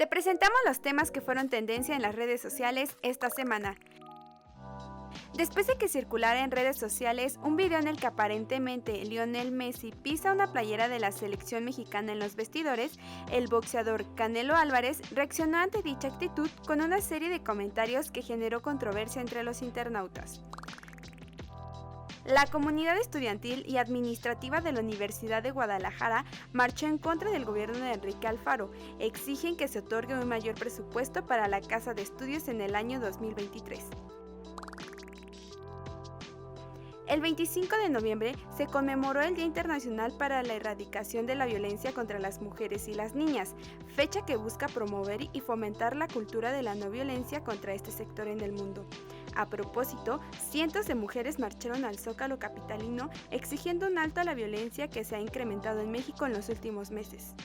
Te presentamos los temas que fueron tendencia en las redes sociales esta semana. Después de que circulara en redes sociales un video en el que aparentemente Lionel Messi pisa una playera de la selección mexicana en los vestidores, el boxeador Canelo Álvarez reaccionó ante dicha actitud con una serie de comentarios que generó controversia entre los internautas. La comunidad estudiantil y administrativa de la Universidad de Guadalajara marchó en contra del gobierno de Enrique Alfaro. Exigen que se otorgue un mayor presupuesto para la Casa de Estudios en el año 2023. El 25 de noviembre se conmemoró el Día Internacional para la Erradicación de la Violencia contra las Mujeres y las Niñas, fecha que busca promover y fomentar la cultura de la no violencia contra este sector en el mundo. A propósito, cientos de mujeres marcharon al Zócalo capitalino exigiendo un alto a la violencia que se ha incrementado en México en los últimos meses.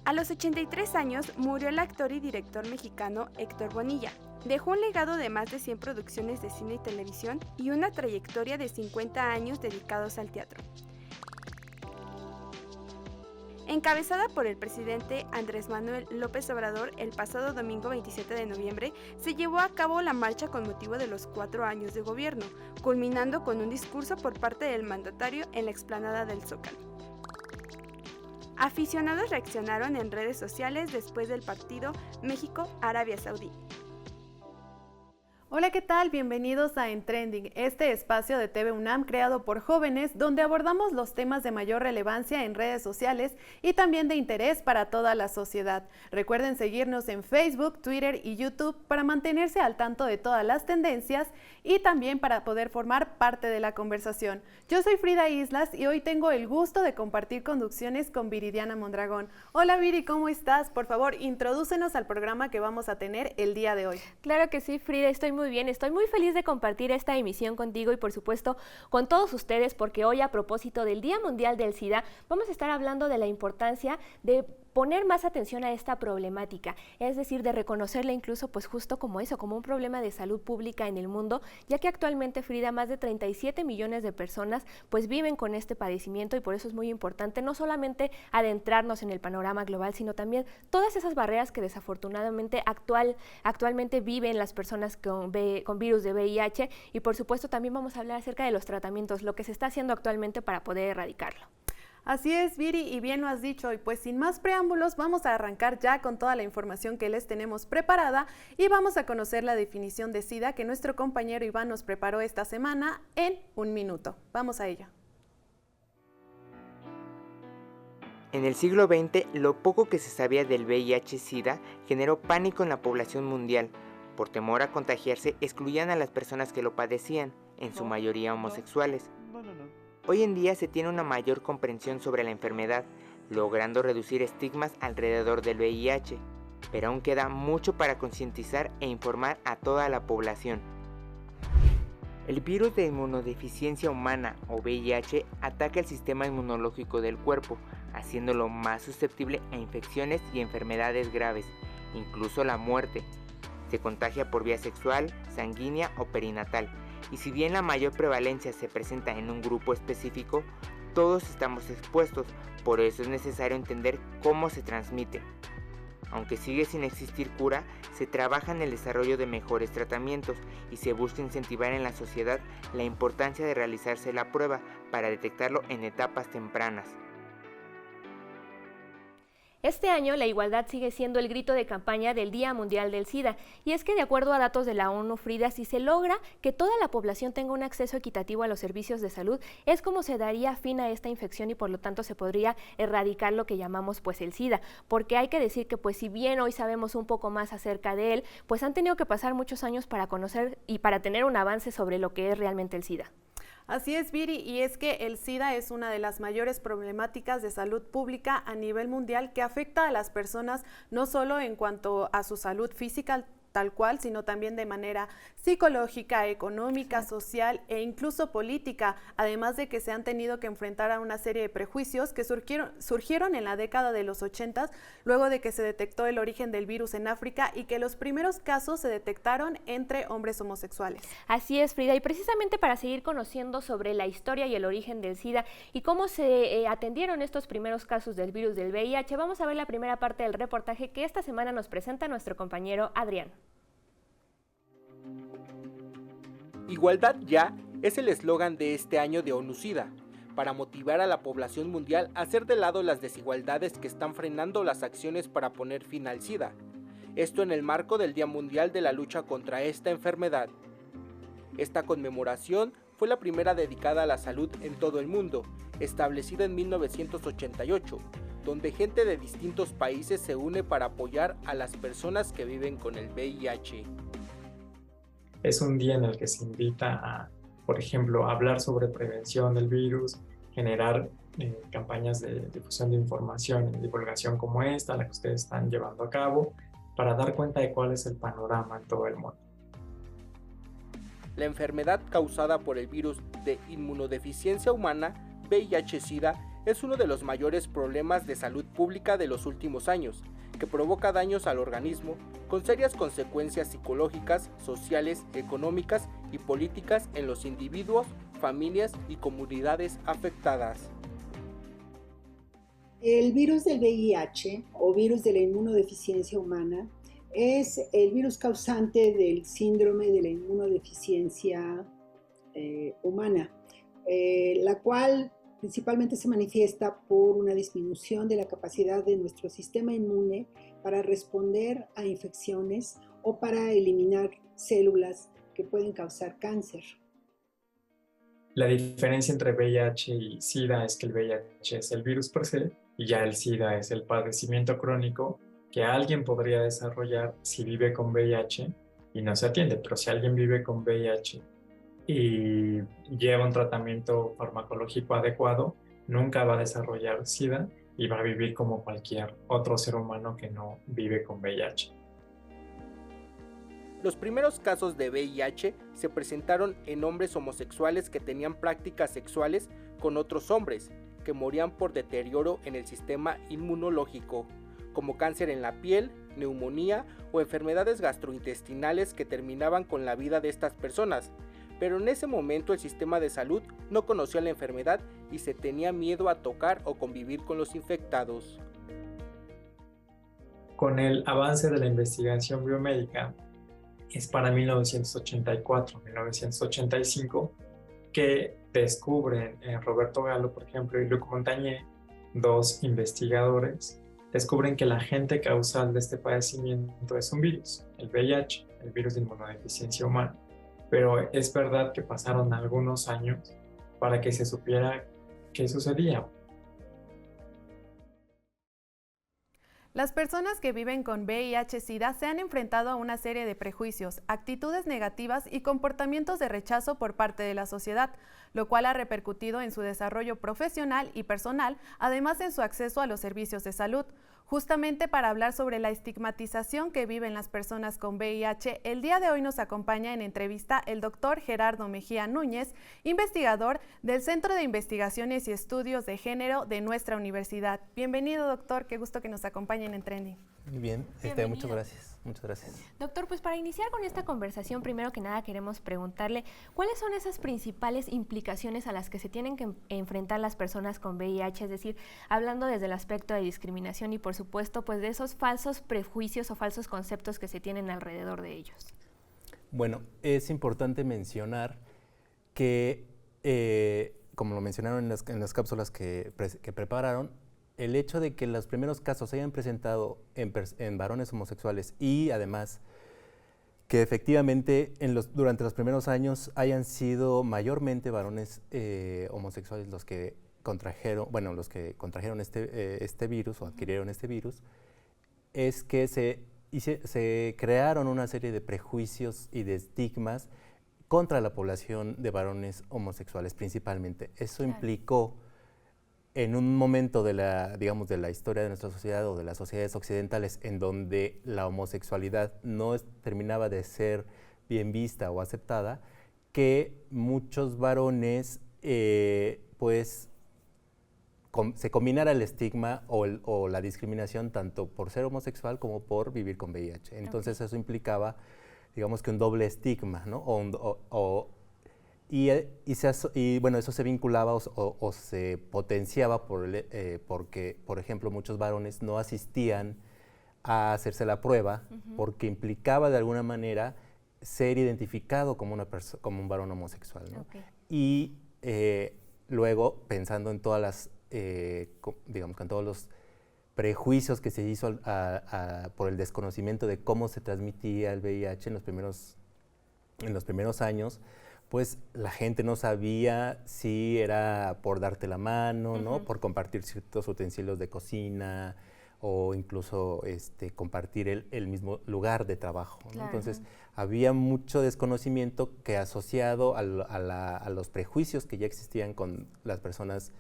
A los 83 años murió el actor y director mexicano Héctor Bonilla. Dejó un legado de más de 100 producciones de cine y televisión y una trayectoria de 50 años dedicados al teatro. Encabezada por el presidente Andrés Manuel López Obrador, el pasado domingo 27 de noviembre se llevó a cabo la marcha con motivo de los 4 años de gobierno, culminando con un discurso por parte del mandatario en la explanada del Zócalo. Aficionados reaccionaron en redes sociales después del partido México-Arabia Saudí. Hola, ¿qué tal? Bienvenidos a En Trending, este espacio de TV UNAM creado por jóvenes donde abordamos los temas de mayor relevancia en redes sociales y también de interés para toda la sociedad. Recuerden seguirnos en Facebook, Twitter y YouTube para mantenerse al tanto de todas las tendencias y también para poder formar parte de la conversación. Yo soy Frida Islas y hoy tengo el gusto de compartir conducciones con Viridiana Mondragón. Hola Viri, ¿cómo estás? Por favor, introdúcenos al programa que vamos a tener el día de hoy. Claro que sí, Frida, estoy muy bien, estoy muy feliz de compartir esta emisión contigo y por supuesto con todos ustedes porque hoy a propósito del Día Mundial del SIDA vamos a estar hablando de la importancia de poner más atención a esta problemática, es decir, de reconocerla incluso pues justo como eso, como un problema de salud pública en el mundo, ya que actualmente, Frida, más de 37 millones de personas pues viven con este padecimiento y por eso es muy importante no solamente adentrarnos en el panorama global, sino también todas esas barreras que desafortunadamente actualmente viven las personas con virus de VIH y por supuesto también vamos a hablar acerca de los tratamientos, lo que se está haciendo actualmente para poder erradicarlo. Así es, Viri, y bien lo has dicho, y pues sin más preámbulos vamos a arrancar ya con toda la información que les tenemos preparada y vamos a conocer la definición de SIDA que nuestro compañero Iván nos preparó esta semana en un minuto. Vamos a ello. En el siglo XX, lo poco que se sabía del VIH-Sida generó pánico en la población mundial. Por temor a contagiarse, excluían a las personas que lo padecían, en su mayoría homosexuales. Hoy en día se tiene una mayor comprensión sobre la enfermedad, logrando reducir estigmas alrededor del VIH, pero aún queda mucho para concientizar e informar a toda la población. El virus de inmunodeficiencia humana o VIH ataca el sistema inmunológico del cuerpo, haciéndolo más susceptible a infecciones y enfermedades graves, incluso la muerte. Se contagia por vía sexual, sanguínea o perinatal. Y si bien la mayor prevalencia se presenta en un grupo específico, todos estamos expuestos, por eso es necesario entender cómo se transmite. Aunque sigue sin existir cura, se trabaja en el desarrollo de mejores tratamientos y se busca incentivar en la sociedad la importancia de realizarse la prueba para detectarlo en etapas tempranas. Este año la igualdad sigue siendo el grito de campaña del Día Mundial del SIDA y es que de acuerdo a datos de la ONU, Frida, si se logra que toda la población tenga un acceso equitativo a los servicios de salud, es como se daría fin a esta infección y por lo tanto se podría erradicar lo que llamamos pues el SIDA, porque hay que decir que pues si bien hoy sabemos un poco más acerca de él, pues han tenido que pasar muchos años para conocer y para tener un avance sobre lo que es realmente el SIDA. Así es, Viri, y es que el SIDA es una de las mayores problemáticas de salud pública a nivel mundial que afecta a las personas no solo en cuanto a su salud física, tal cual, sino también de manera psicológica, económica, social e incluso política, además de que se han tenido que enfrentar a una serie de prejuicios que surgieron en la década de los 80, luego de que se detectó el origen del virus en África y que los primeros casos se detectaron entre hombres homosexuales. Así es, Frida, y precisamente para seguir conociendo sobre la historia y el origen del SIDA y cómo se atendieron estos primeros casos del virus del VIH, vamos a ver la primera parte del reportaje que esta semana nos presenta nuestro compañero Adrián. Igualdad ya es el eslogan de este año de ONU-SIDA, para motivar a la población mundial a hacer de lado las desigualdades que están frenando las acciones para poner fin al SIDA. Esto en el marco del Día Mundial de la Lucha contra esta enfermedad. Esta conmemoración fue la primera dedicada a la salud en todo el mundo, establecida en 1988, donde gente de distintos países se une para apoyar a las personas que viven con el VIH. Es un día en el que se invita a, por ejemplo, hablar sobre prevención del virus, generar campañas de difusión de información y divulgación como esta, la que ustedes están llevando a cabo, para dar cuenta de cuál es el panorama en todo el mundo. La enfermedad causada por el virus de inmunodeficiencia humana, VIH-Sida, es uno de los mayores problemas de salud pública de los últimos años, que provoca daños al organismo, con serias consecuencias psicológicas, sociales, económicas y políticas en los individuos, familias y comunidades afectadas. El virus del VIH o virus de la inmunodeficiencia humana es el virus causante del síndrome de la inmunodeficiencia humana, la cual principalmente se manifiesta por una disminución de la capacidad de nuestro sistema inmune para responder a infecciones o para eliminar células que pueden causar cáncer. La diferencia entre VIH y SIDA es que el VIH es el virus per se y ya el SIDA es el padecimiento crónico que alguien podría desarrollar si vive con VIH y no se atiende, pero si alguien vive con VIH y lleva un tratamiento farmacológico adecuado, nunca va a desarrollar SIDA y va a vivir como cualquier otro ser humano que no vive con VIH. Los primeros casos de VIH se presentaron en hombres homosexuales que tenían prácticas sexuales con otros hombres, que morían por deterioro en el sistema inmunológico, como cáncer en la piel, neumonía o enfermedades gastrointestinales que terminaban con la vida de estas personas. Pero en ese momento el sistema de salud no conocía la enfermedad y se tenía miedo a tocar o convivir con los infectados. Con el avance de la investigación biomédica, es para 1984-1985 que descubren Roberto Gallo, por ejemplo, y Luc Montagnier, dos investigadores, descubren que el agente causal de este padecimiento es un virus, el VIH, el virus de inmunodeficiencia humana. Pero es verdad que pasaron algunos años para que se supiera qué sucedía. Las personas que viven con VIH-Sida se han enfrentado a una serie de prejuicios, actitudes negativas y comportamientos de rechazo por parte de la sociedad, lo cual ha repercutido en su desarrollo profesional y personal, además en su acceso a los servicios de salud. Justamente para hablar sobre la estigmatización que viven las personas con VIH, el día de hoy nos acompaña en entrevista el doctor Gerardo Mejía Núñez, investigador del Centro de Investigaciones y Estudios de Género de nuestra universidad. Bienvenido, doctor, qué gusto que nos acompañen en Trending. Muy bien, muchas gracias. Muchas gracias. Doctor, pues para iniciar con esta conversación, primero que nada queremos preguntarle cuáles son esas principales implicaciones a las que se tienen que enfrentar las personas con VIH, es decir, hablando desde el aspecto de discriminación y por supuesto pues de esos falsos prejuicios o falsos conceptos que se tienen alrededor de ellos. Bueno, es importante mencionar que, como lo mencionaron en las cápsulas que prepararon, el hecho de que los primeros casos se hayan presentado en varones homosexuales y además que efectivamente durante los primeros años hayan sido mayormente varones homosexuales los que contrajeron este virus o adquirieron este virus, es que se crearon una serie de prejuicios y de estigmas contra la población de varones homosexuales principalmente. Eso implicó en un momento de la, digamos, de la historia de nuestra sociedad o de las sociedades occidentales en donde la homosexualidad no terminaba de ser bien vista o aceptada, que muchos varones pues se combinara el estigma o la discriminación tanto por ser homosexual como por vivir con VIH. Entonces eso implicaba, digamos que un doble estigma, ¿no? Y bueno, eso se vinculaba o se potenciaba porque, por ejemplo, muchos varones no asistían a hacerse la prueba porque implicaba de alguna manera ser identificado como un varón homosexual, ¿no? Y luego, pensando en todas las, digamos, en todos los prejuicios que se hizo por el desconocimiento de cómo se transmitía el VIH en los primeros años, pues la gente no sabía si era por darte la mano, ¿no? Por compartir ciertos utensilios de cocina o incluso compartir el mismo lugar de trabajo, ¿no? Claro. Entonces, había mucho desconocimiento que asociado a los prejuicios que ya existían con las personas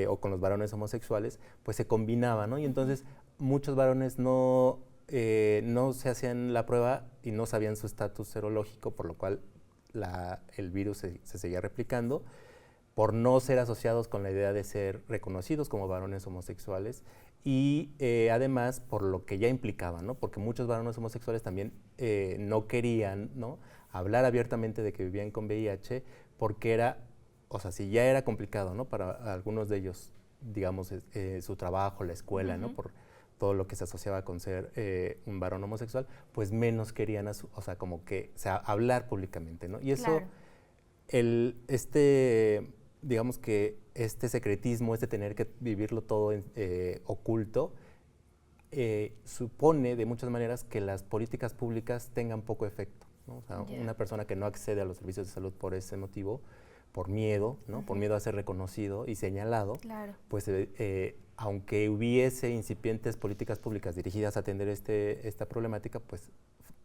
o con los varones homosexuales, pues se combinaba, ¿no? Y entonces muchos varones no se hacían la prueba y no sabían su estatus serológico, por lo cual el virus se seguía replicando, por no ser asociados con la idea de ser reconocidos como varones homosexuales y además por lo que ya implicaba, ¿no? Porque muchos varones homosexuales también no querían, ¿no?, hablar abiertamente de que vivían con VIH porque si ya era complicado, ¿no?, para algunos de ellos, digamos, su trabajo, la escuela, ¿no?, por todo lo que se asociaba con ser un varón homosexual, pues menos querían, hablar públicamente, ¿no? Y eso, claro. Digamos que este secretismo, tener que vivirlo todo oculto, supone de muchas maneras que las políticas públicas tengan poco efecto, ¿no? O sea, una persona que no accede a los servicios de salud por ese motivo, por miedo, ¿no? Por miedo a ser reconocido y señalado, claro. Pues aunque hubiese incipientes políticas públicas dirigidas a atender esta problemática, pues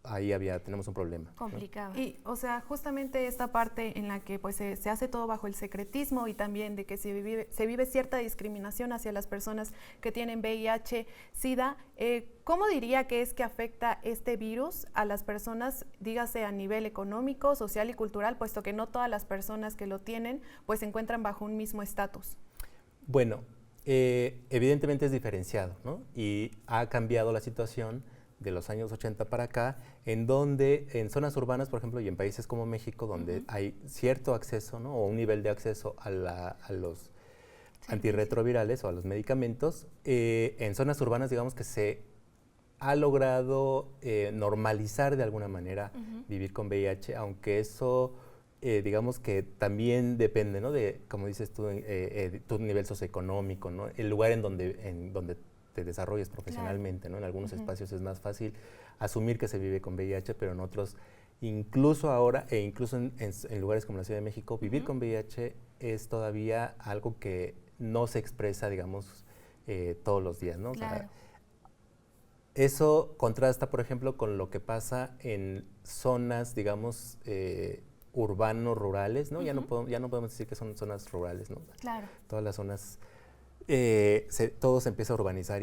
ahí tenemos un problema, complicado, ¿no? Y, o sea, justamente esta parte en la que pues se hace todo bajo el secretismo y también de que se vive cierta discriminación hacia las personas que tienen VIH, SIDA, ¿cómo diría que es que afecta este virus a las personas, dígase a nivel económico, social y cultural, puesto que no todas las personas que lo tienen pues se encuentran bajo un mismo estatus? Bueno, evidentemente es diferenciado, ¿no? Y ha cambiado la situación de los años 80 para acá, en donde en zonas urbanas, por ejemplo, y en países como México, donde hay cierto acceso, ¿no?, o un nivel de acceso a los antirretrovirales o a los medicamentos, en zonas urbanas, digamos que se ha logrado normalizar de alguna manera vivir con VIH, aunque eso, digamos que también depende, ¿no?, de, como dices tú, tu nivel socioeconómico, ¿no?, el lugar en donde te desarrolles profesionalmente, claro, ¿no? En algunos espacios es más fácil asumir que se vive con VIH, pero en otros, incluso ahora, incluso en lugares como la Ciudad de México, vivir con VIH es todavía algo que no se expresa, digamos, todos los días, ¿no? Claro. O sea, eso contrasta, por ejemplo, con lo que pasa en zonas, digamos, urbano-rurales, ¿no? Ya no podemos decir que son zonas rurales, ¿no? Claro. Todas las zonas, todo se empieza a urbanizar,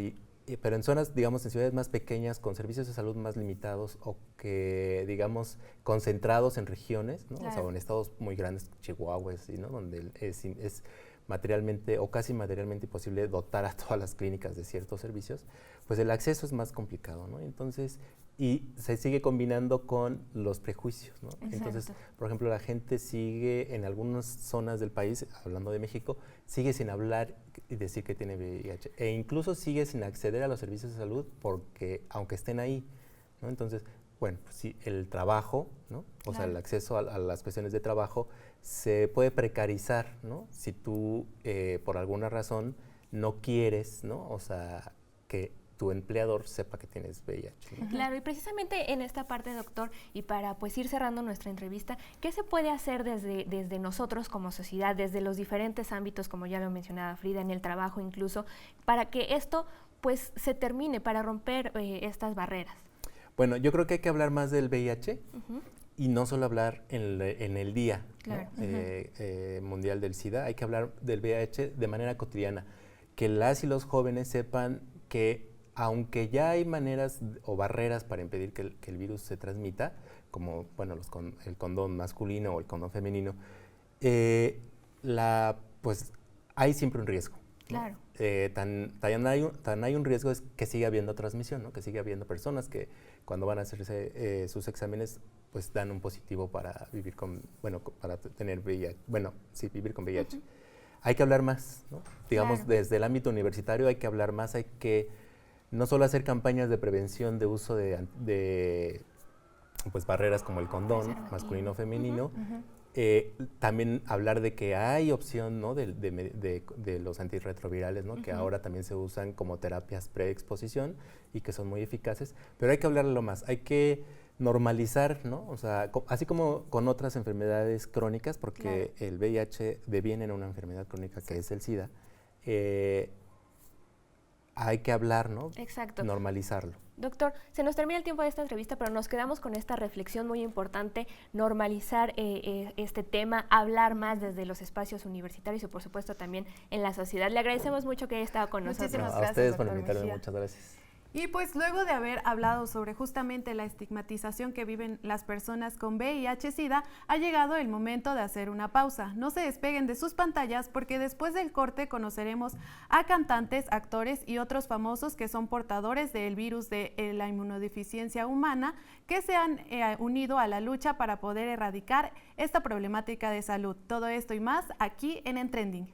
pero en zonas, digamos, en ciudades más pequeñas, con servicios de salud más limitados o que, digamos, concentrados en regiones, ¿no? Claro. O sea, en estados muy grandes, Chihuahua, ¿no?, donde es materialmente o casi materialmente imposible dotar a todas las clínicas de ciertos servicios, pues el acceso es más complicado, ¿no? Entonces, y se sigue combinando con los prejuicios, ¿no? Exacto. Entonces, por ejemplo, la gente sigue en algunas zonas del país, hablando de México, sigue sin hablar y decir que tiene VIH, e incluso sigue sin acceder a los servicios de salud porque, aunque estén ahí, ¿no? Entonces, bueno, pues sí, el trabajo, ¿no? O sea, el acceso a las cuestiones de trabajo se puede precarizar, ¿no? Si tú, por alguna razón, no quieres, ¿no? O sea, que tu empleador sepa que tienes VIH, ¿no? Claro, y precisamente en esta parte, doctor, y para pues ir cerrando nuestra entrevista, ¿qué se puede hacer desde nosotros como sociedad, desde los diferentes ámbitos, como ya lo mencionaba Frida, en el trabajo incluso, para que esto pues se termine, para romper estas barreras? Bueno, yo creo que hay que hablar más del VIH y no solo hablar en el día, Claro. ¿no? Mundial del SIDA, hay que hablar del VIH de manera cotidiana, que las y los jóvenes sepan que aunque ya hay maneras o barreras para impedir que el virus se transmita, como bueno, el condón masculino o el condón femenino, pues hay siempre un riesgo. Claro. Tan hay un riesgo es que siga habiendo transmisión, ¿no? Que siga habiendo personas que cuando van a hacerse sus exámenes pues dan un positivo para vivir para tener VIH, vivir con VIH. Hay que hablar más, ¿no? Digamos, Claro. desde el ámbito universitario hay que hablar más, hay que no solo hacer campañas de prevención de uso de pues barreras como el condón masculino o femenino, también hablar de que hay opción, ¿no? de los antirretrovirales, ¿no? Que ahora también se usan como terapias preexposición y que son muy eficaces, pero hay que hablarlo más, hay que normalizar, ¿no? O sea, así como con otras enfermedades crónicas, porque el VIH deviene en una enfermedad crónica que es el SIDA, hay que hablar, ¿no? Exacto. Normalizarlo. Doctor, se nos termina el tiempo de esta entrevista, pero nos quedamos con esta reflexión muy importante, normalizar este tema, hablar más desde los espacios universitarios y por supuesto también en la sociedad. Le agradecemos mucho que haya estado con nosotros. Muchísimas A gracias, ustedes por doctor invitarme, Mejía. muchas gracias. Y pues luego de haber hablado sobre justamente la estigmatización que viven las personas con VIH-Sida, ha llegado el momento de hacer una pausa. No se despeguen de sus pantallas porque después del corte conoceremos a cantantes, actores y otros famosos que son portadores del virus de la inmunodeficiencia humana que se han unido a la lucha para poder erradicar esta problemática de salud. Todo esto y más aquí en Trending.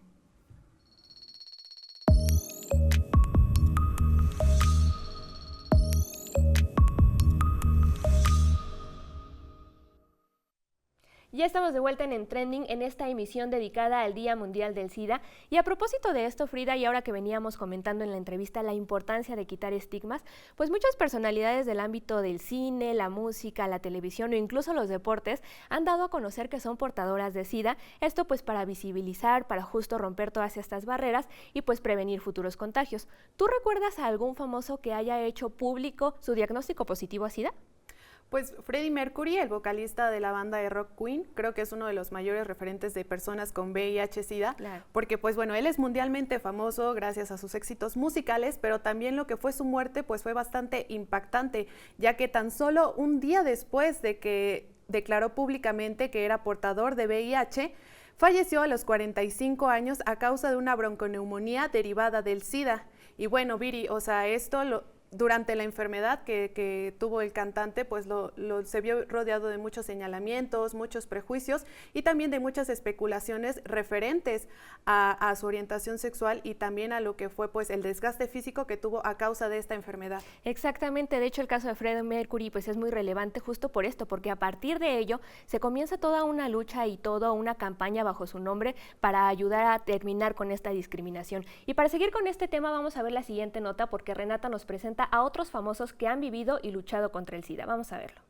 Ya estamos de vuelta en Trending en esta emisión dedicada al Día Mundial del SIDA. Y a propósito de esto, Frida, y ahora que veníamos comentando en la entrevista la importancia de quitar estigmas, pues muchas personalidades del ámbito del cine, la música, la televisión o incluso los deportes han dado a conocer que son portadoras de SIDA. Esto pues para visibilizar, para justo romper todas estas barreras y pues prevenir futuros contagios. ¿Tú recuerdas a algún famoso que haya hecho público su diagnóstico positivo a SIDA? Pues Freddie Mercury, el vocalista de la banda de rock Queen, creo que es uno de los mayores referentes de personas con VIH-Sida, Claro. porque pues bueno, él es mundialmente famoso gracias a sus éxitos musicales, pero también lo que fue su muerte pues fue bastante impactante, ya que tan solo un día después de que declaró públicamente que era portador de VIH, falleció a los 45 años a causa de una bronconeumonía derivada del SIDA. Y bueno, Viri, o sea, durante la enfermedad que tuvo el cantante, pues se vio rodeado de muchos señalamientos, muchos prejuicios y también de muchas especulaciones referentes a su orientación sexual y también a lo que fue pues el desgaste físico que tuvo a causa de esta enfermedad. Exactamente, de hecho el caso de Freddie Mercury pues es muy relevante justo por esto, porque a partir de ello se comienza toda una lucha y toda una campaña bajo su nombre para ayudar a terminar con esta discriminación. Y para seguir con este tema vamos a ver la siguiente nota porque Renata nos presenta a otros famosos que han vivido y luchado contra el SIDA. Vamos a verlo.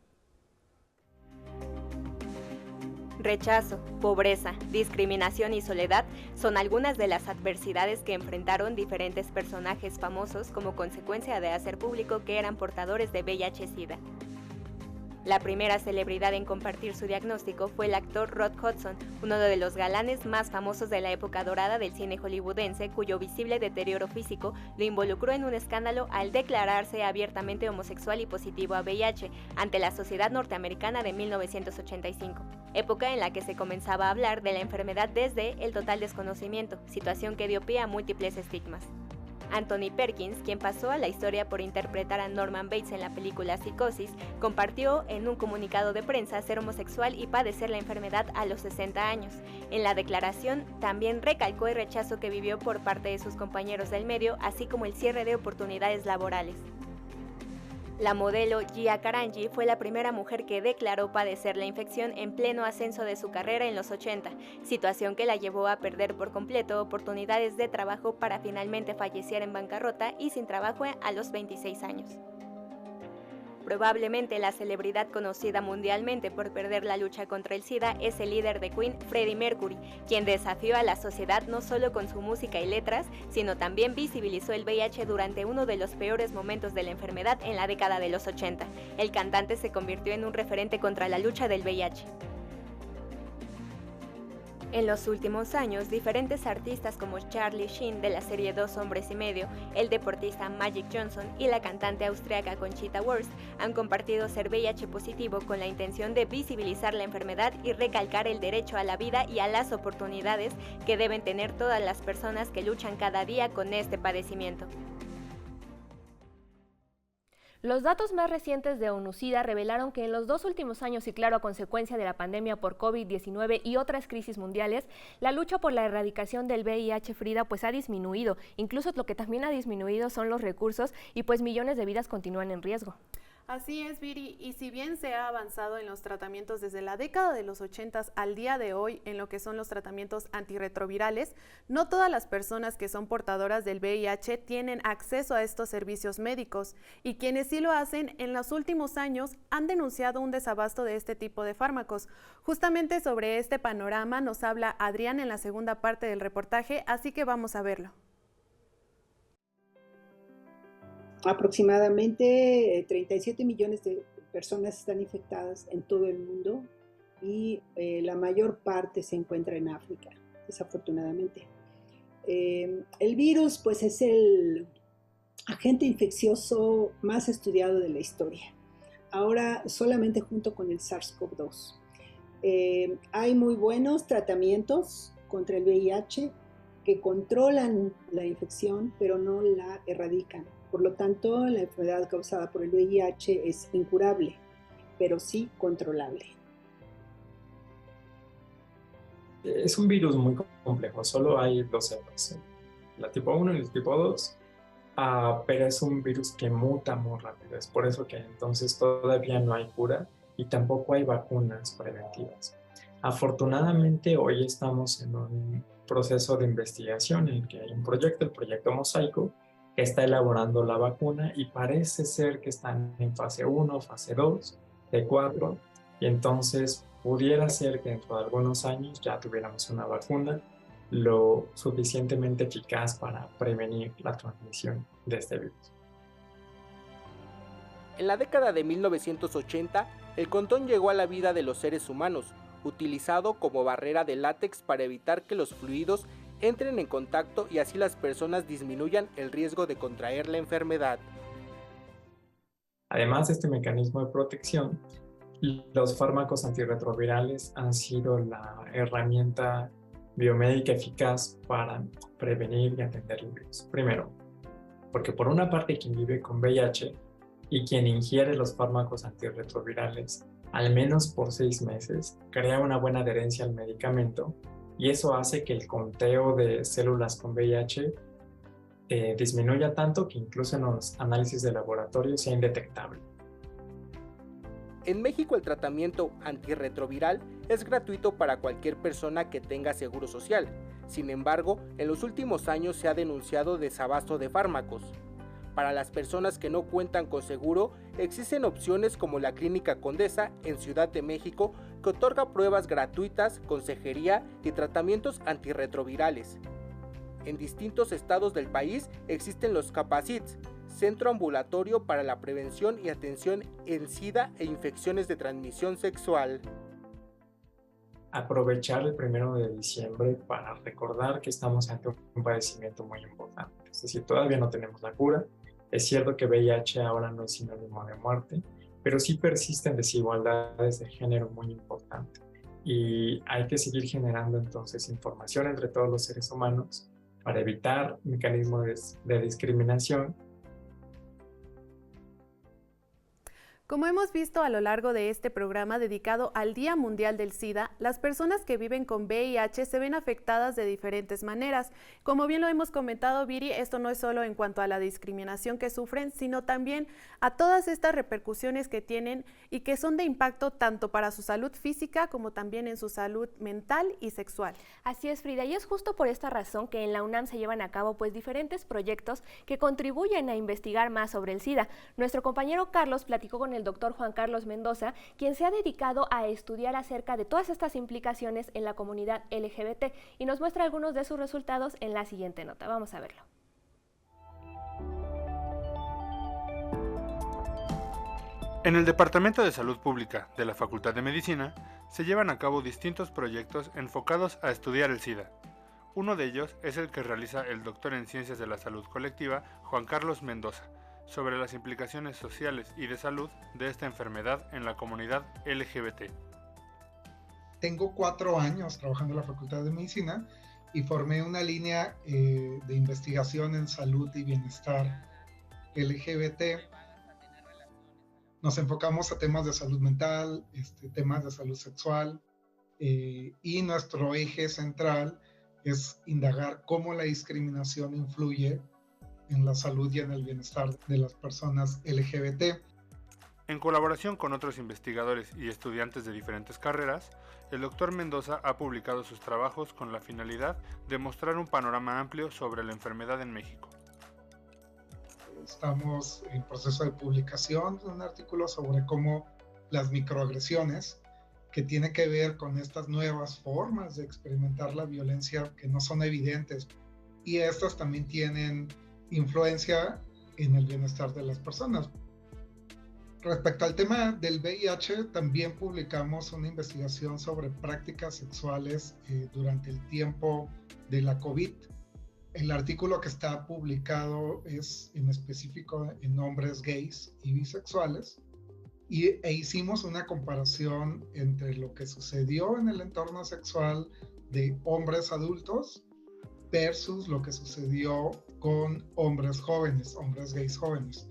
Rechazo, pobreza, discriminación y soledad son algunas de las adversidades que enfrentaron diferentes personajes famosos como consecuencia de hacer público que eran portadores de VIH-Sida. La primera celebridad en compartir su diagnóstico fue el actor Rock Hudson, uno de los galanes más famosos de la época dorada del cine hollywoodense, cuyo visible deterioro físico lo involucró en un escándalo al declararse abiertamente homosexual y positivo a VIH ante la sociedad norteamericana de 1985, época en la que se comenzaba a hablar de la enfermedad desde el total desconocimiento, situación que dio pie a múltiples estigmas. Anthony Perkins, quien pasó a la historia por interpretar a Norman Bates en la película Psicosis, compartió en un comunicado de prensa ser homosexual y padecer la enfermedad a los 60 años. En la declaración también recalcó el rechazo que vivió por parte de sus compañeros del medio, así como el cierre de oportunidades laborales. La modelo Gia Carangi fue la primera mujer que declaró padecer la infección en pleno ascenso de su carrera en los 80, situación que la llevó a perder por completo oportunidades de trabajo para finalmente fallecer en bancarrota y sin trabajo a los 26 años. probablemente la celebridad conocida mundialmente por perder la lucha contra el SIDA es el líder de Queen, Freddie Mercury, quien desafió a la sociedad no solo con su música y letras, sino también visibilizó el VIH durante uno de los peores momentos de la enfermedad en la década de los 80. El cantante se convirtió en un referente contra la lucha del VIH. En los últimos años, diferentes artistas como Charlie Sheen de la serie Dos Hombres y Medio, el deportista Magic Johnson y la cantante austriaca Conchita Wurst han compartido ser VIH positivo con la intención de visibilizar la enfermedad y recalcar el derecho a la vida y a las oportunidades que deben tener todas las personas que luchan cada día con este padecimiento. Los datos más recientes de ONU-SIDA revelaron que en los 2 últimos años, y claro a consecuencia de la pandemia por COVID-19 y otras crisis mundiales, la lucha por la erradicación del VIH, Frida, pues ha disminuido. Incluso lo que también ha disminuido son los recursos y pues millones de vidas continúan en riesgo. Así es, Viri, y si bien se ha avanzado en los tratamientos desde la década de los 80 al día de hoy en lo que son los tratamientos antirretrovirales, no todas las personas que son portadoras del VIH tienen acceso a estos servicios médicos, y quienes sí lo hacen en los últimos años han denunciado un desabasto de este tipo de fármacos. Justamente sobre este panorama nos habla Adrián en la segunda parte del reportaje, así que vamos a verlo. Aproximadamente 37 millones de personas están infectadas en todo el mundo y la mayor parte se encuentra en África, desafortunadamente. El virus, pues, es el agente infeccioso más estudiado de la historia. Ahora solamente junto con el SARS-CoV-2. Hay muy buenos tratamientos contra el VIH que controlan la infección, pero no la erradican. Por lo tanto, la enfermedad causada por el VIH es incurable, pero sí controlable. Es un virus muy complejo, solo hay 2 cepas, la tipo 1 y el tipo 2, pero es un virus que muta muy rápido, es por eso que entonces todavía no hay cura y tampoco hay vacunas preventivas. Afortunadamente hoy estamos en un proceso de investigación en el que hay un proyecto, el proyecto Mosaico, que está elaborando la vacuna y parece ser que están en fase 1, fase 2, T4, y entonces pudiera ser que dentro de algunos años ya tuviéramos una vacuna lo suficientemente eficaz para prevenir la transmisión de este virus. En la década de 1980, el condón llegó a la vida de los seres humanos, utilizado como barrera de látex para evitar que los fluidos entren en contacto y así las personas disminuyan el riesgo de contraer la enfermedad. Además de este mecanismo de protección, los fármacos antirretrovirales han sido la herramienta biomédica eficaz para prevenir y atender el virus. Primero, porque por una parte quien vive con VIH y quien ingiere los fármacos antirretrovirales al menos por 6 meses, crea una buena adherencia al medicamento y eso hace que el conteo de células con VIH disminuya tanto que incluso en los análisis de laboratorio sea indetectable. En México el tratamiento antirretroviral es gratuito para cualquier persona que tenga seguro social. Sin embargo, en los últimos años se ha denunciado desabasto de fármacos. Para las personas que no cuentan con seguro, existen opciones como la Clínica Condesa en Ciudad de México, que otorga pruebas gratuitas, consejería y tratamientos antirretrovirales. En distintos estados del país existen los Capacits, Centro Ambulatorio para la Prevención y Atención en SIDA e Infecciones de Transmisión Sexual. Aprovechar el 1 de diciembre para recordar que estamos ante un padecimiento muy importante. Es decir, todavía no tenemos la cura. Es cierto que VIH ahora no es sinónimo de muerte, pero sí persisten desigualdades de género muy importantes. Y hay que seguir generando entonces información entre todos los seres humanos para evitar mecanismos de discriminación. Como hemos visto a lo largo de este programa dedicado al Día Mundial del SIDA, las personas que viven con VIH se ven afectadas de diferentes maneras. Como bien lo hemos comentado, Viri, esto no es solo en cuanto a la discriminación que sufren, sino también a todas estas repercusiones que tienen y que son de impacto tanto para su salud física como también en su salud mental y sexual. Así es, Frida, y es justo por esta razón que en la UNAM se llevan a cabo diferentes proyectos que contribuyen a investigar más sobre el SIDA. Nuestro compañero Carlos platicó con el el doctor Juan Carlos Mendoza, quien se ha dedicado a estudiar acerca de todas estas implicaciones en la comunidad LGBT y nos muestra algunos de sus resultados en la siguiente nota. Vamos a verlo. En el Departamento de Salud Pública de la Facultad de Medicina se llevan a cabo distintos proyectos enfocados a estudiar el SIDA. Uno de ellos es el que realiza el doctor en Ciencias de la Salud Colectiva, Juan Carlos Mendoza, sobre las implicaciones sociales y de salud de esta enfermedad en la comunidad LGBT. Tengo 4 años trabajando en la Facultad de Medicina y formé una línea de investigación en salud y bienestar LGBT. Nos enfocamos a temas de salud mental, temas de salud sexual, y nuestro eje central es indagar cómo la discriminación influye en la salud y en el bienestar de las personas LGBT. En colaboración con otros investigadores y estudiantes de diferentes carreras, el doctor Mendoza ha publicado sus trabajos con la finalidad de mostrar un panorama amplio sobre la enfermedad en México. Estamos en proceso de publicación de un artículo sobre cómo las microagresiones, que tiene que ver con estas nuevas formas de experimentar la violencia que no son evidentes, y estas también tienen influencia en el bienestar de las personas. Respecto al tema del VIH, también publicamos una investigación sobre prácticas sexuales durante el tiempo de la COVID. El artículo que está publicado es en específico en hombres gays y bisexuales e hicimos una comparación entre lo que sucedió en el entorno sexual de hombres adultos versus lo que sucedió con hombres jóvenes, hombres gays jóvenes.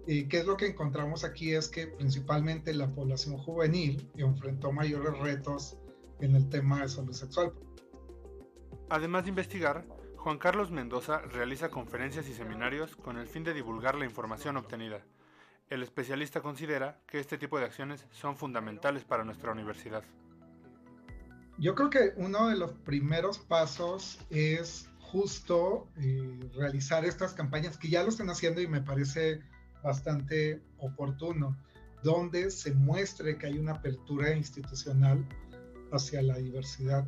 ¿Qué es lo que encontramos aquí? Es que principalmente la población juvenil enfrentó mayores retos en el tema de salud sexual. Además de investigar, Juan Carlos Mendoza realiza conferencias y seminarios con el fin de divulgar la información obtenida. El especialista considera que este tipo de acciones son fundamentales para nuestra universidad. Yo creo que uno de los primeros pasos es justo realizar estas campañas que ya lo están haciendo y me parece bastante oportuno, donde se muestre que hay una apertura institucional hacia la diversidad.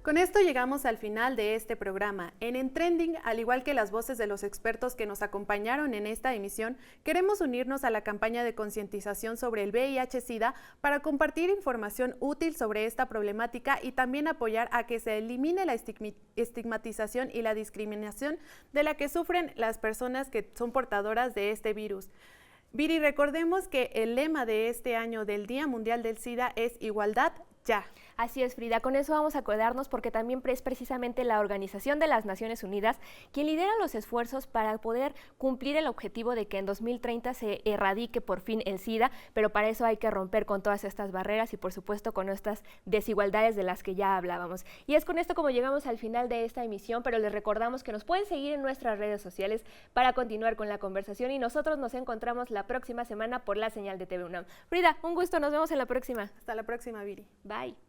Con esto llegamos al final de este programa. En Trending, al igual que las voces de los expertos que nos acompañaron en esta emisión, queremos unirnos a la campaña de concientización sobre el VIH-Sida para compartir información útil sobre esta problemática y también apoyar a que se elimine la estigmatización y la discriminación de la que sufren las personas que son portadoras de este virus. Viri, recordemos que el lema de este año del Día Mundial del SIDA es Igualdad Ya. Así es, Frida, con eso vamos a acordarnos porque también es precisamente la Organización de las Naciones Unidas quien lidera los esfuerzos para poder cumplir el objetivo de que en 2030 se erradique por fin el SIDA, pero para eso hay que romper con todas estas barreras y por supuesto con estas desigualdades de las que ya hablábamos. Y es con esto como llegamos al final de esta emisión, pero les recordamos que nos pueden seguir en nuestras redes sociales para continuar con la conversación y nosotros nos encontramos la próxima semana por la señal de TV UNAM. Frida, un gusto, nos vemos en la próxima. Hasta la próxima, Viri. Bye.